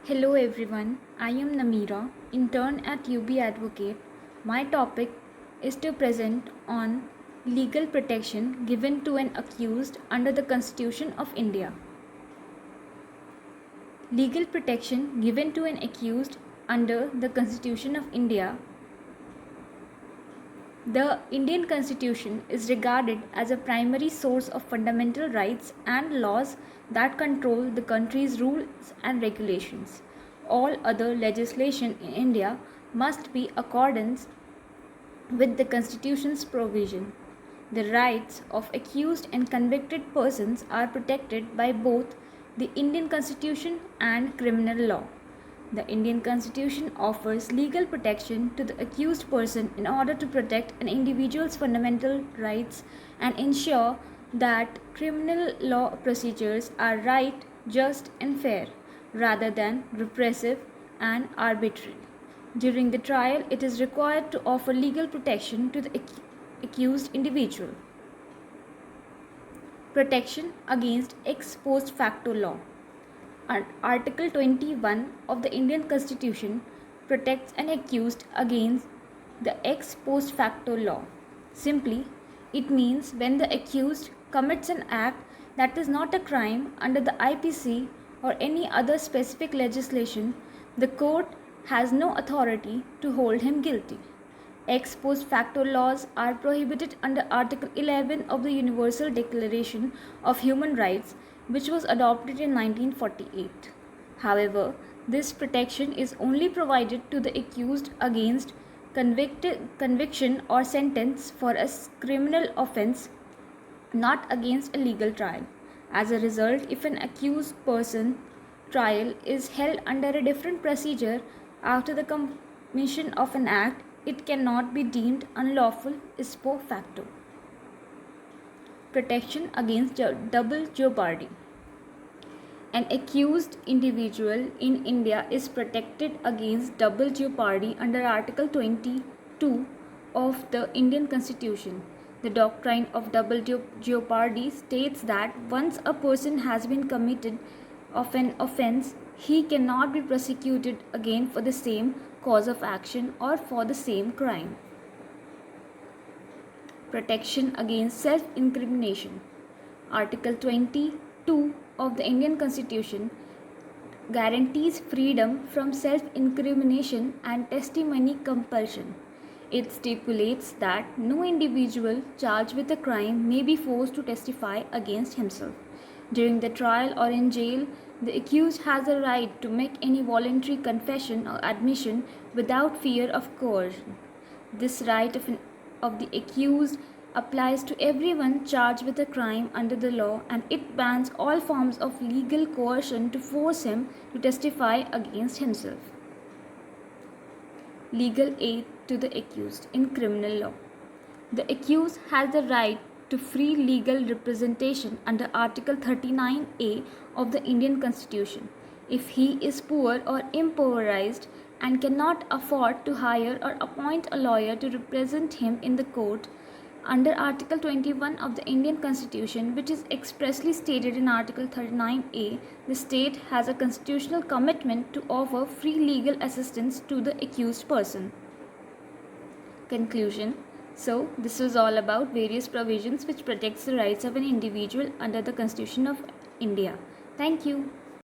Hello everyone, I am Namira, intern at UB Advocate. My topic is to present on legal protection given to an accused under the Constitution of India. Legal protection given to an accused under the Constitution of India. The Indian Constitution is regarded as a primary source of fundamental rights and laws that control the country's rules and regulations. All other legislation in India must be accordance with the Constitution's provision. The rights of accused and convicted persons are protected by both the Indian Constitution and criminal law. The Indian Constitution offers legal protection to the accused person in order to protect an individual's fundamental rights and ensure that criminal law procedures are right, just, and fair, rather than repressive and arbitrary. During the trial, it is required to offer legal protection to the accused individual. Protection against ex post facto law. Article 21 of the Indian Constitution protects an accused against the ex post facto law. Simply, it means when the accused commits an act that is not a crime under the IPC or any other specific legislation, the court has no authority to hold him guilty. Ex post facto laws are prohibited under Article 11 of the Universal Declaration of Human Rights, which was adopted in 1948. However, this protection is only provided to the accused against conviction or sentence for a criminal offense, not against a legal trial. As a result, if an accused person trial is held under a different procedure after the commission of an act, it cannot be deemed unlawful ipso facto. Protection against double jeopardy. An accused individual in India is protected against double jeopardy under Article 22 of the Indian Constitution. The doctrine of double jeopardy states that once a person has been committed of an offense, he cannot be prosecuted again for the same cause of action or for the same crime. Protection against self-incrimination. Article 22 of the Indian Constitution guarantees freedom from self-incrimination and testimony compulsion. It stipulates that no individual charged with a crime may be forced to testify against himself. During the trial or in jail, the accused has a right to make any voluntary confession or admission without fear of coercion. This right of the accused applies to everyone charged with a crime under the law, and it bans all forms of legal coercion to force him to testify against himself. Legal aid to the accused in criminal law. The accused has the right to free legal representation under Article 39A of the Indian Constitution. If he is poor or impoverished and cannot afford to hire or appoint a lawyer to represent him in the court, under Article 21 of the Indian Constitution, which is expressly stated in Article 39A, the state has a constitutional commitment to offer free legal assistance to the accused person. Conclusion. So, this was all about various provisions which protects the rights of an individual under the Constitution of India. Thank you.